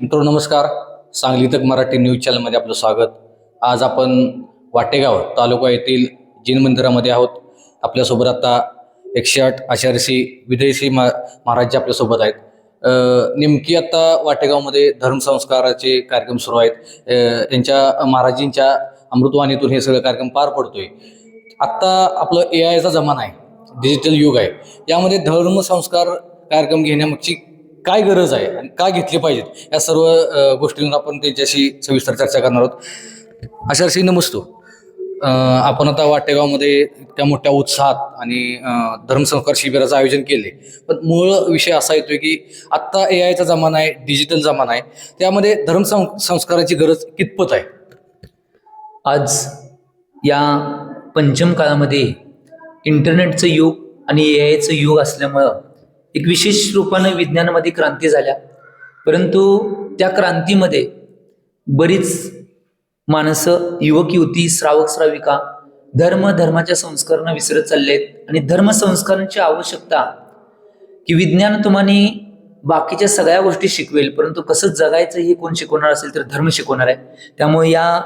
मित्रो नमस्कार. सांगली तक मराठी न्यूज चॅनलमध्ये आपलं स्वागत. आज आपण वाटेगाव तालुका येथील जैन मंदिरामध्ये आहोत. आपल्यासोबत आता 108 आचार्यश्री विदेशी महाराज आपल्यासोबत आहेत. नेमकी आता वाटेगावमध्ये धर्मसंस्काराचे कार्यक्रम सुरू आहेत. यांच्या महाराजींच्या अमृतवाणीतून हे सगळं कार्यक्रम पार पडतोय. आत्ता आपलं AIचा जमाना आहे, डिजिटल युग आहे. यामध्ये धर्मसंस्कार कार्यक्रम घेण्यामागची काय गरज आहे आणि काय घेतले पाहिजेत या सर्व गोष्टींवर आपण त्यांच्याशी सविस्तर चर्चा करणार आहोत. आचार्यश्री नमस्ते. आपण आता वाटेगावमध्ये इतक्या मोठ्या उत्साहात आणि धर्मसंस्कार शिबिराचं आयोजन केले, पण मूळ विषय असा येतोय की आत्ता AIचा जमाना आहे, डिजिटल जमाना आहे. त्यामध्ये धर्मसंस्काराची गरज कितपत आहे? आज या पंचम काळामध्ये इंटरनेटचं युग आणि AIचं युग असल्यामुळं एक विशेष रूपानं विज्ञानामध्ये क्रांती झाल्या, परंतु त्या क्रांतीमध्ये बरीच माणसं, युवक युवती, श्रावक श्राविका धर्माच्या संस्कारांना विसरत चालले आहेत. आणि धर्मसंस्कारांची आवश्यकता की विज्ञान तुम्हाला बाकीच्या सगळ्या गोष्टी शिकवेल, परंतु कसं जगायचं हे कोण शिकवणार असेल तर धर्म शिकवणार आहे. त्यामुळे या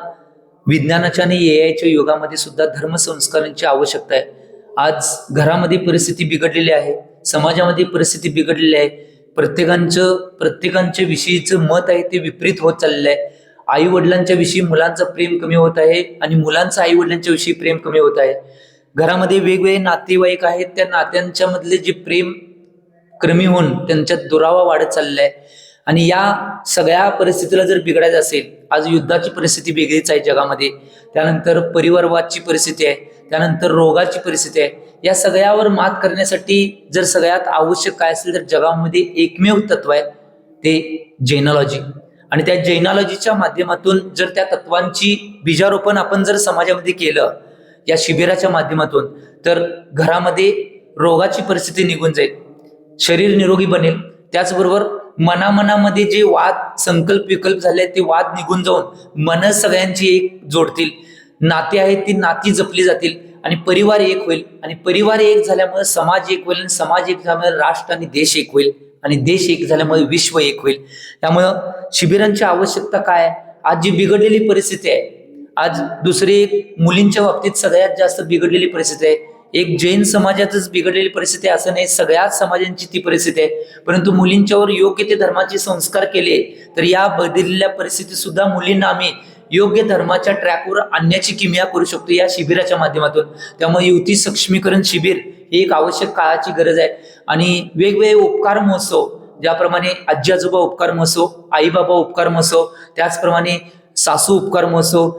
विज्ञानाच्या आणि AIच्या युगामध्ये सुद्धा धर्मसंस्कारांची आवश्यकता आहे. आज घरामध्ये परिस्थिती बिघडलेली आहे, समाजामध्ये परिस्थिती बिघडलेली आहे. प्रत्येकांच्या विषयीचं मत आहे ते विपरीत होत चाललेलं आहे. आई वडिलांच्या विषयी मुलांचं प्रेम कमी होत आहे आणि मुलांचं आई वडिलांच्या विषयी प्रेम कमी होत आहे. घरामध्ये वेगवेगळे नातेवाईक आहेत, त्या नात्यांच्या मधले जे प्रेम कमी होऊन त्यांच्यात दुरावा वाढत चाललेला आहे. आणि या सगळ्या परिस्थितीला जर बिघडायचं असेल, आज युद्धाची परिस्थिती वेगळीच आहे जगामध्ये, त्यानंतर परिवारवादची परिस्थिती आहे, त्यानंतर रोगाची परिस्थिती आहे. या सगळ्यावर मात करण्यासाठी जर सगळ्यात आवश्यक काय असेल तर जगामध्ये एकमेव तत्व आहे ते जैनॉलॉजी. आणि त्या जैनॉलॉजीच्या माध्यमातून जर त्या तत्वांची बीजारोपण आपण जर समाजामध्ये केलं या शिबिराच्या माध्यमातून, तर घरामध्ये रोगाची परिस्थिती निघून जाईल, शरीर निरोगी बनेल. त्याचबरोबर मनामध्ये जे वाद संकल्प विकल्प झाले ते वाद निघून जाऊन मन सगळ्यांची एक जोडतील, नाती आहेत ती नाती जपली जातील आणि परिवार एक होईल. आणि परिवार एक झाल्यामुळे समाज एक होईल आणि समाज एक झाल्यामुळे राष्ट्र आणि देश एक होईल आणि देश एक झाल्यामुळे विश्व एक होईल. त्यामुळं शिबिरांची आवश्यकता काय आहे? आज जी बिघडलेली परिस्थिती आहे, आज दुसरी मुलींच्या बाबतीत सगळ्यात जास्त बिघडलेली परिस्थिती आहे. एक जैन समाजातच बिघडलेली परिस्थिती आहे असं नाही, सगळ्याच समाजांची ती परिस्थिती आहे. परंतु मुलींच्यावर योग्य ते धर्माचे संस्कार केले तर या बदललेल्या परिस्थितीत सुद्धा मुलींना आम्ही योग्य धर्माच्या ट्रॅकवर आणण्याची किमया करू शकतो या शिबिराच्या माध्यमातून. त्यामुळे युवती सक्षमीकरण शिबिर ही एक आवश्यक काळाची गरज आहे. आणि वेगवेगळे उपकार महोत्सव, ज्याप्रमाणे आजी आजोबा उपकार महोत्सव, आई बाबा उपकार महोत्सव, त्याचप्रमाणे सासू उपकार महोत्सव,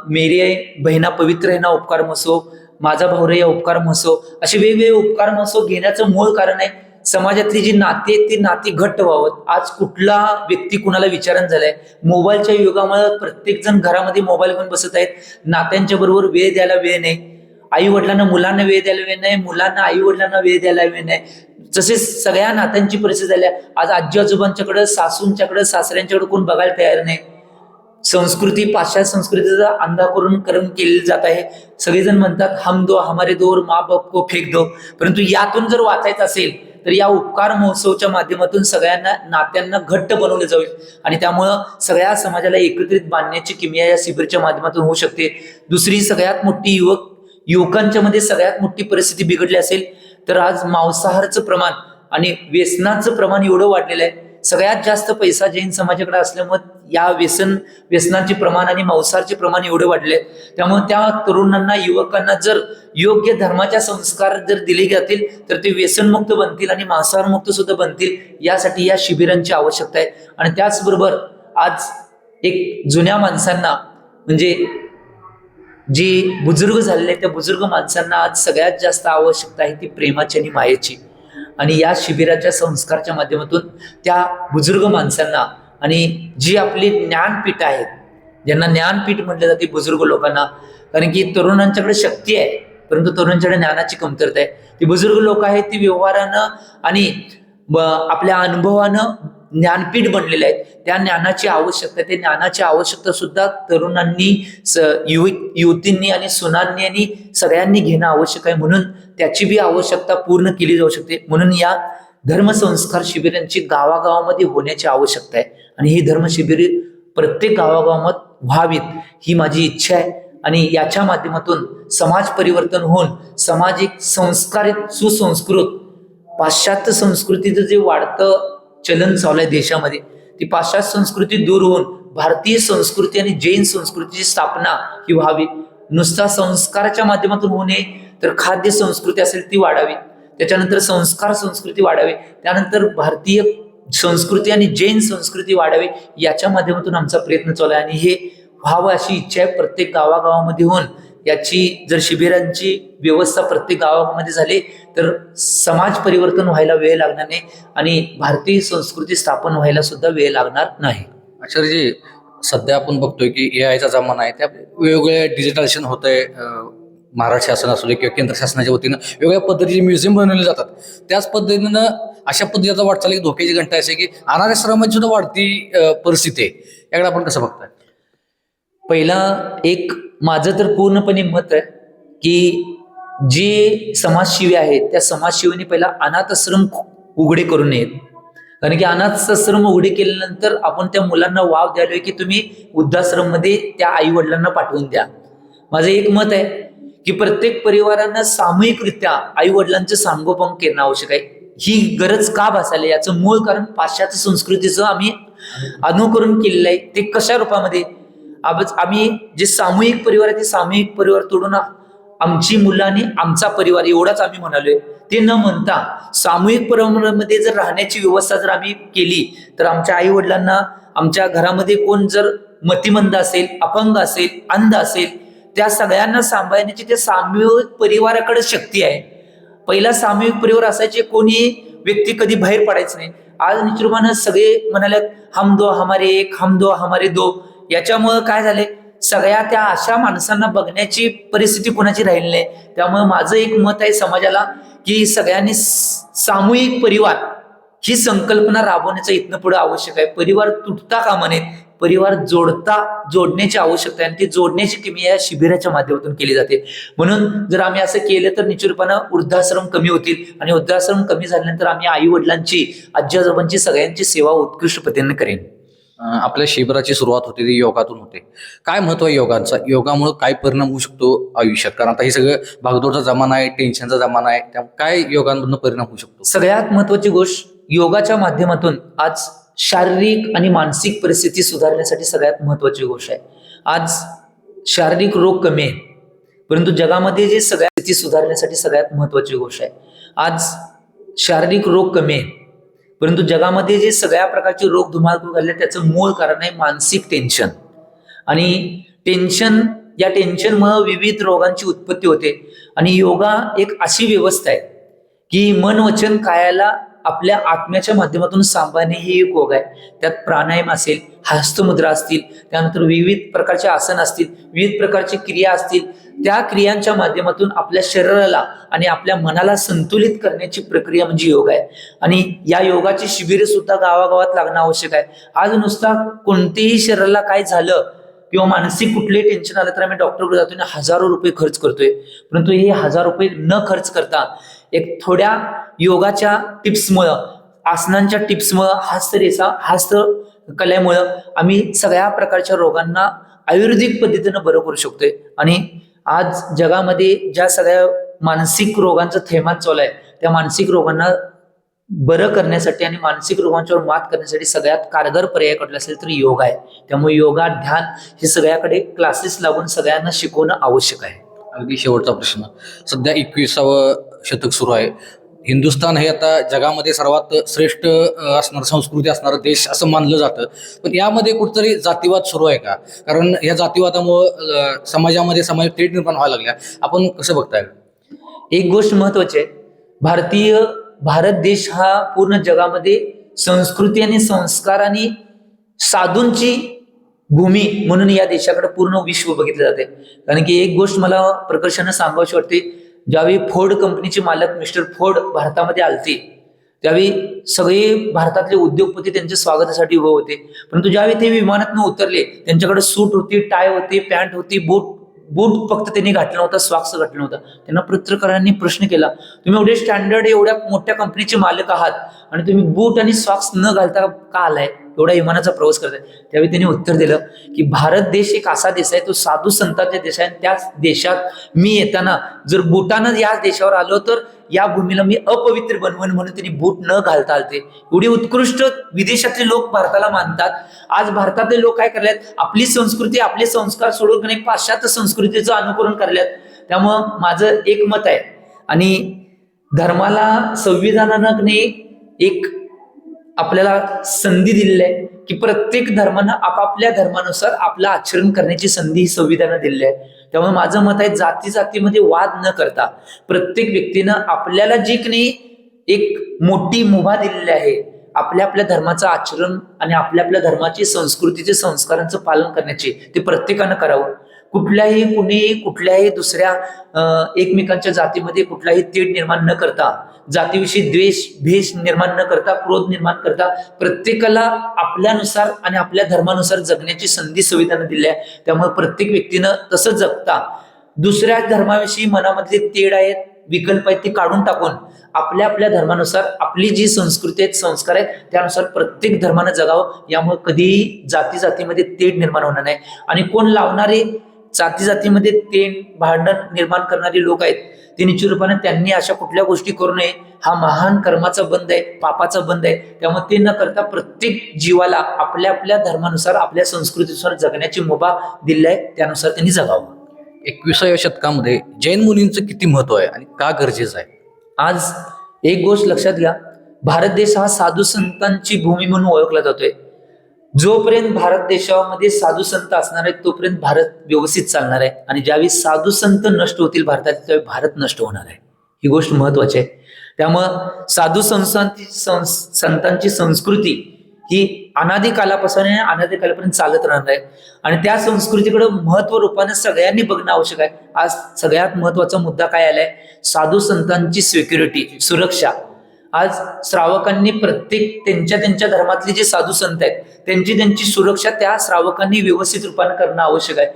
मेरी आई बहिणा पवित्र आहे ना उपकार महोत्सव, माझा भाऊ रे या उपकार महोत्सव, असे वेगवेगळे उपकार महोत्सव घेण्याचं मूळ कारण आहे समाजातली जी नाती आहेत ती नाती घट्ट व्हावं. आज कुठला व्यक्ती कुणाला विचारण झालाय, मोबाईलच्या युगामुळे प्रत्येक जण घरामध्ये मोबाईल घेऊन बसत आहेत. नात्यांच्या बरोबर वेळ द्यायला वेळ नाही, आई वडिलांना मुलांना वेळ द्यायला वेळ नाही, मुलांना आई वडिलांना वेळ द्यायला वेळ नाही. तसेच सगळ्या नात्यांची परिस्थिती झाल्या. आज आजी आजोबांच्याकडे, सासूंच्याकडे, सासऱ्यांच्याकडे कोण बघायला तयार नाही. संस्कृती, पाश्चात्य संस्कृतीचा अंधाकरण केले जात आहे. सगळेजण म्हणतात हम दो हमारे दो और माँ बाप को फेक दो. परंतु यातून जर वाचायचं असेल तर या उपकार महोत्सवच्या माध्यमातून सगळ्यांना नात्यांना घट्ट बनवले जाईल आणि त्यामुळं सगळ्या समाजाला एकत्रित बांधण्याची किमया या शिबिरच्या माध्यमातून होऊ शकते. दुसरी सगळ्यात मोठी युवकांच्या मध्ये सगळ्यात मोठी परिस्थिती बिघडली असेल तर आज मांसाहाराचं प्रमाण आणि व्यसनाचं प्रमाण एवढं वाढलेलं आहे. सगळ्यात जास्त पैसा जैन समाजाकडे असल्यामुळे या व्यसनाचे प्रमाण आणि मांसाहारचे प्रमाण एवढे वाढले. त्यामुळे त्या तरुणांना, युवकांना जर योग्य धर्माच्या संस्कार जर दिले जातील तर ते व्यसनमुक्त बनतील आणि मांसाहारमुक्त सुद्धा बनतील. यासाठी या शिबिरांची आवश्यकता आहे. आणि त्याचबरोबर आज एक जुन्या माणसांना, म्हणजे जे बुजुर्ग झालेले त्या बुजुर्ग माणसांना आज सगळ्यात जास्त आवश्यकता आहे ती प्रेमाची आणि मायेची. आणि या शिबिराच्या संस्कारच्या माध्यमातून त्या बुजुर्ग माणसांना आणि जी आपली ज्ञानपीठ आहेत, ज्यांना ज्ञानपीठ म्हटलं जाते बुजुर्ग लोकांना, कारण की तरुणांच्याकडे शक्ती आहे परंतु तरुणांच्याकडे ज्ञानाची कमतरता आहे. ती बुजुर्ग लोक आहेत ती व्यवहारानं आणि आपल्या अनुभवानं ज्ञानपीठ बनलेले आहेत. त्या ज्ञानाची आवश्यकता, ते ज्ञानाची आवश्यकता सुद्धा तरुणांनी, युवतींनी आणि सुनांनी आणि सगळ्यांनी घेणं आवश्यक आहे. म्हणून त्याची बी आवश्यकता पूर्ण केली जाऊ शकते. म्हणून या धर्मसंस्कार शिबिरांची गावागावामध्ये होण्याची आवश्यकता आहे. आणि ही धर्मशिबिरे प्रत्येक गावागावात व्हावीत ही माझी इच्छा आहे. आणि याच्या माध्यमातून समाज परिवर्तन होऊन समाज एक संस्कारित सुसंस्कृत पाश्चात्य संस्कृतीचं जे वाढतं चलन चालू आहे देशामध्ये, ती पाश्चात्य संस्कृती दूर होऊन भारतीय संस्कृती आणि जैन संस्कृतीची स्थापना ही व्हावी. नुसता संस्काराच्या माध्यमातून होऊ नये तर खाद्य संस्कृती असेल ती वाढावी, त्याच्यानंतर संस्कार संस्कृती वाढावी, त्यानंतर भारतीय संस्कृती आणि जैन संस्कृती वाढावी. याच्या माध्यमातून आमचा प्रयत्न चालू आहे आणि हे व्हावं अशी इच्छा आहे. प्रत्येक गावागावामध्ये होऊन याची जर शिबिरांची व्यवस्था प्रत्येक गावामध्ये झाली तर समाज परिवर्तन व्हायला वेळ लागणार नाही आणि भारतीय संस्कृती स्थापन व्हायला सुद्धा वेळ लागणार नाही. आचार्यजी, सध्या आपण बघतोय की AI चा जमाना आहे, त्या वेगवेगळे डिजिटलायझेशन होत आहे. महाराष्ट्र शासन असू दे किंवा केंद्र शासनाच्या वतीनं वेगवेगळ्या पद्धतीचे म्युझियम बनवले जातात. त्याच पद्धतीनं अशा पद्धतीचा वाटचाल की धोक्याची घंटा असे की अनाथाश्रमाची सुद्धा वाढती परिस्थिती आहे, याकडे आपण कसं बघताय? पहिला एक माझं तर पूर्णपणे मत आहे की जे समाजसेवी आहेत त्या समाजसेवेने पहिला अनाथ आश्रम उघडे करू नयेत. कारण की अनाथ आश्रम उघडे केल्यानंतर आपण त्या मुलांना वाव द्यालोय की तुम्ही वृद्धाश्रम मध्ये त्या आई वडिलांना पाठवून द्या. माझं एक मत आहे की प्रत्येक परिवारानं सामूहिकरित्या आई वडिलांचं सांगोपन करणं आवश्यक आहे. ही गरज का भासायला याचं मूळ कारण पाश्चात्य संस्कृतीचं आम्ही अनुकरण केलेलं आहे. ते कशा रूपामध्ये आम्ही जे सामूहिक परिवार आहे ते सामूहिक परिवार तोडून आमची मुलं आणि आमचा परिवार एवढाच आम्ही म्हणालोय. ते न म्हणता सामूहिक परिवारामध्ये जर राहण्याची व्यवस्था जर आम्ही केली तर आमच्या आई वडिलांना, आमच्या घरामध्ये कोण जर मतिमंद असेल, अपंग असेल, अंध असेल, त्या सगळ्यांना सांभाळण्याची त्या सामूहिक परिवाराकडे शक्ती आहे. पहिला सामूहिक परिवार असायचे, कोणी व्यक्ती कधी बाहेर पडायचं नाही. आज निश्चितपणे सगळे म्हणाले हम दो हमारे एक, हम दो हमारे दो. याच्यामुळं काय झाले, सगळ्या त्या अशा माणसांना बघण्याची परिस्थिती कोणाची राहिली नाही. त्यामुळे माझं एक मत आहे समाजाला की सगळ्यांनी सामूहिक परिवार ही संकल्पना राबवण्याचं इथनं पुढे आवश्यक आहे. परिवार तुटता कामा नयेत, परिवार जोडण्याची आवश्यकता आहे आणि ती जोडण्याची किमया या शिबिराच्या माध्यमातून केली जाते. म्हणून जर आम्ही असं केलं तर निश्चितपणे वृद्धाश्रम कमी होतील आणि वृद्धाश्रम कमी झाल्यानंतर आम्ही आई वडिलांची, आजी आजोबांची सगळ्यांची सेवा उत्कृष्ट पद्धतीने करेन. आपल्या शिबिराची सुरुवात होते ती योगातून होते. काय महत्व आहे योगांचा? योगामुळे काय परिणाम होऊ शकतो आयुष्यात? कारण आता हे सगळं भागदौडचा जमाना आहे, टेन्शनचा जमाना आहे, त्यामुळे काय योगांमधून परिणाम होऊ शकतो? सगळ्यात महत्वाची गोष्ट, योगाच्या माध्यमातून आज शारीरिक आणि मानसिक परिस्थिती सुधारण्यासाठी सगळ्यात महत्वाची गोष्ट आहे. आज शारीरिक रोग कमी आहे, परंतु जगामध्ये जे सगळ्या स्थिती सुधारण्यासाठी सगळ्यात महत्वाची गोष्ट आहे. आज शारीरिक रोग कमी आहे, परंतु जगामध्ये जे सगळ्या प्रकारचे रोग धुमाकूळ घालले त्याचं मूळ कारण आहे मानसिक टेन्शन. आणि या टेन्शनमुळे विविध रोगांची उत्पत्ती होते. आणि योगा एक अशी व्यवस्था आहे की मन वचन कायाला आपल्या आत्म्याच्या माध्यमातून सांभाळणे ही एक योग आहे. त्यात प्राणायाम असेल, हस्तमुद्रा असतील, त्यानंतर विविध प्रकारचे आसन असतील, विविध प्रकारची क्रिया असतील, त्या क्रियांच्या माध्यमातून आपल्या शरीराला आणि आपल्या मनाला संतुलित करण्याची प्रक्रिया म्हणजे योग आहे. आणि या योगाची शिबिरे सुद्धा गावागावात लागणं आवश्यक आहे. आज नुसता कोणतेही शरीराला काय झालं किंवा मानसिक कुठलेही टेन्शन आलं तर आम्ही डॉक्टरकडे जातोय आणि हजारो रुपये खर्च करतोय. परंतु हे 1000 रुपये न खर्च करता एक थोड्या योगाच्या टिप्समुळं, आसनांच्या टिप्समुळं, हस्तकलेमुळं आम्ही सगळ्या प्रकारच्या रोगांना आयुर्वेदिक पद्धतीनं बरं करू शकतोय. आणि आज जगामध्ये ज्या सगळ्या मानसिक रोगांचं थैमान चालू आहे त्या मानसिक रोगांना बरं करण्यासाठी आणि मानसिक रोगांच्यावर मात करण्यासाठी सगळ्यात कारगर पर्याय कुठला असेल तर योग आहे. त्यामुळे योगा, ध्यान हे सगळ्याकडे क्लासेस लावून सगळ्यांना शिकवणं आवश्यक आहे. अगदी शेवटचा प्रश्न, सध्या 21वे शतक सुरू आहे. हिंदुस्थान हे आता जगामध्ये सर्वात श्रेष्ठ असणारं, संस्कृती असणारा देश असं मानलं जातं. पण यामध्ये कुठेतरी जातीवाद सुरू आहे का? कारण या जातीवादामुळं समाजामध्ये समाज तेढ निर्माण व्हायला लागल्या. आपण कसं बघताय? एक गोष्ट महत्वाची आहे, भारत देश हा पूर्ण जगामध्ये संस्कृती आणि संस्कार आणि साधूंची भूमी म्हणून या देशाकडे पूर्ण विश्व बघितलं जाते. कारण की एक गोष्ट मला प्रकर्षानं सांगावीशी वाटते, ज्यावेळी फोर्ड कंपनीचे मालक मिस्टर फोर्ड भारतामध्ये आलते त्यावेळी सगळे भारतातले उद्योगपती त्यांच्या स्वागतासाठी उभे होते. परंतु ज्यावेळी ते विमानातून उतरले त्यांच्याकडे सूट होती, टाय होती, पॅन्ट होती, बूट बूट फक्त त्यांनी घातला नव्हता, सॉक्स घातला नव्हता. त्यांना पत्रकारांनी प्रश्न केला, तुम्ही एवढे स्टँडर्ड एवढ्या मोठ्या कंपनीचे मालक आहात आणि तुम्ही बूट आणि सॉक्स न घालता का आलाय, एवढा विमानाचा प्रवास करताय? त्यावेळी त्यांनी उत्तर दिलं की भारत देश एक असा देश आहे, तो साधू संतांचा देश आहे. त्याच देशात मी येताना जर बुटानं या देशावर आलो तर या भूमीला मी अपवित्र बनवून, म्हणून त्यांनी बूट न घालता आलते. एवढी उत्कृष्ट विदेशातले लोक भारताला मानतात. आज भारतातले लोक काय करल्यात, आपली संस्कृती आपले संस्कार सोडून पाश्चात्य संस्कृतीचं अनुकरण करल्यात. त्यामुळं माझं एक मत आहे, आणि धर्माला संविधानानं एक आपल्याला संधी दिलेली आहे की प्रत्येक धर्मानं आपापल्या धर्मानुसार आपलं आचरण करण्याची संधी ही संविधानानं दिलेली आहे. त्यामुळे माझं मत आहे, जाती जातीमध्ये वाद न करता प्रत्येक व्यक्तीनं आपल्याला जी की नाही एक मोठी मुभा दिलेली आहे, आपल्या आपल्या धर्माचं आचरण आणि आपल्या आपल्या धर्माची संस्कृतीचे संस्कारांचं पालन करण्याचे, ते प्रत्येकानं करावं. कुठल्याही दुसऱ्या एकमेकांच्या जातीमध्ये कुठलाही तेढ निर्माण न करता, जातीविषयी द्वेष भेष निर्माण न करता, क्रोध निर्माण करता, प्रत्येकाला आपल्यानुसार आणि आपल्या धर्मानुसार जगण्याची संधी संविधानानं दिली आहे. त्यामुळे प्रत्येक व्यक्तीनं तसं जगता दुसऱ्या धर्माविषयी मनामधले तेढ आहेत, विकल्प आहेत, ते काढून टाकून आपल्या आपल्या धर्मानुसार आपली जी संस्कृती आहेत, संस्कार आहेत, त्यानुसार प्रत्येक धर्मानं जगावं. यामुळे कधीही जाती जातीमध्ये तेढ निर्माण होणार नाही. आणि कोण लावणारे जाती जातीमध्ये तेढ भांडण निर्माण करणारे लोक आहेत, ते निश्चित रूपाने त्यांनी अशा कुठल्या गोष्टी करू नये. हा महान कर्माचा बंध आहे, पापाचा बंध आहे. त्यामुळे ते न करता प्रत्येक जीवाला आपल्या आपल्या धर्मानुसार आपल्या संस्कृतीनुसार जगण्याची मुभा दिली आहे, त्यानुसार त्यांनी जगावं. 21व्या शतकामध्ये जैन मुनींचं किती महत्व आहे आणि का गरजेचं आहे? आज एक गोष्ट लक्षात घ्या, भारत देश हा साधू संतांची भूमी म्हणून ओळखला जातोय. जोपर्यंत भारत देशामध्ये साधू संत असणार आहेत तोपर्यंत भारत व्यवस्थित चालणार आहे, आणि ज्यावेळी साधू संत नष्ट होतील भारतात, त्यावेळी भारत नष्ट होणार आहे. ही गोष्ट महत्वाची आहे. त्यामुळं साधू संतांची संस्कृती ही अनादी कालापासून अनादी कालापर्यंत चालत राहणार आहे, आणि त्या संस्कृतीकडे महत्व रूपाने सगळ्यांनी बघणं आवश्यक आहे. आज सगळ्यात महत्वाचा मुद्दा काय आलाय, साधू संतांची सिक्युरिटी, सुरक्षा. आज श्रावकांनी प्रत्येक त्यांच्या धर्मातले जे साधू संत आहेत त्यांची सुरक्षा त्या श्रावकांनी व्यवस्थित रूपाने करणं आवश्यक आहे.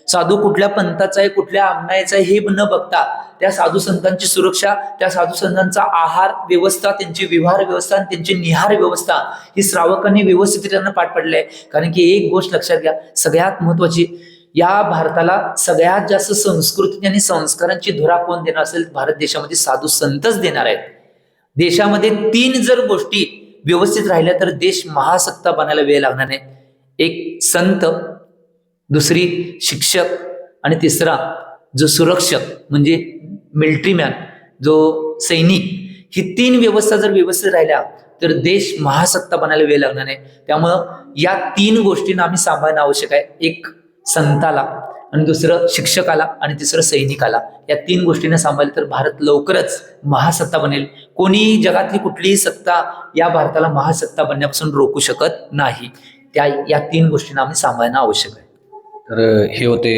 साधू कुठल्या पंथाचा आहे, कुठल्या आमनायाचा आहे हे न बघता त्या साधू संतांची सुरक्षा, त्या साधू संतांचा आहार व्यवस्था, त्यांची विहार व्यवस्था आणि त्यांची निहार व्यवस्था ही श्रावकांनी व्यवस्थितपणे पार पाडली आहे. कारण की एक गोष्ट लक्षात घ्या, सगळ्यात महत्वाची, या भारताला सगळ्यात जास्त संस्कृती आणि संस्कारांची धुरा कोण देणार असेल, भारत देशामध्ये साधू संतच देणार आहेत. देशामध्ये 3 जर गोष्टी व्यवस्थित राहिल्या तर देश महासत्ता बनायला वेळ लागणार नाही. एक संत, दुसरी शिक्षक, आणि तिसरा जो सुरक्षक म्हणजे मिलिटरी मॅन, जो सैनिक. ही 3 व्यवस्था जर व्यवस्थित राहिल्या तर देश महासत्ता बनायला वेळ लागणार नाही. त्यामुळं या 3 गोष्टींना आम्ही सांभाळणं आवश्यक आहे. एक संताला, आणि दुसरं शिक्षकाला, आणि तिसरं सैनिकाला. या 3 गोष्टींना सांभाळले तर भारत लवकरच महासत्ता बनेल. कोणी जगातली कुठलीही सत्ता या भारताला महासत्ता बनण्यापासून रोखू शकत नाही. या 3 गोष्टींना आम्ही सांभाळणं आवश्यक आहे. तर हे होते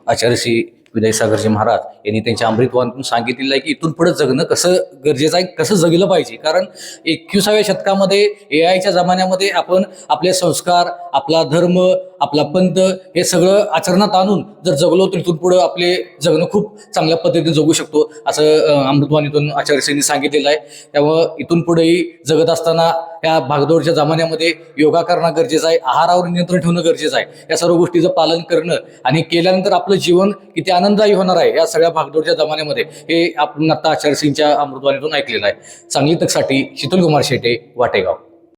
आचार्य श्री विद्यासागरजी महाराज यांनी त्यांच्या अमृतवाणीतून सांगितलेलं आहे की इथून पुढे जगणं कसं गरजेचं आहे, कसं जगलं पाहिजे. कारण 21व्या शतकामध्ये AI च्या जमान्यामध्ये आपण आपले संस्कार, आपला धर्म, आपला पंथ हे सगळं आचरणात आणून जर जगलो तर इथून पुढे आपले जगणं खूप चांगल्या पद्धतीने जगू शकतो, असं अमृतवाणीतून आचार्यश्रींनी सांगितलेलं आहे. त्यामुळं इथून पुढेही जगत असताना या भागदौडच्या जमान्यामध्ये योगा करणं गरजेचं आहे, आहारावर नियंत्रण ठेवणं गरजेचं आहे. या सर्व गोष्टीचं पालन करणं आणि केल्यानंतर आपलं जीवन किती आनंददायी होणार आहे या सगळ्या भागदौडच्या जमान्यामध्ये, हे आपण आता आचार्यश्रींच्या अमृतवाणीतून ऐकलेलं आहे. सांगली तकसाठी शीतल कुमार शेटे, वाटेगाव.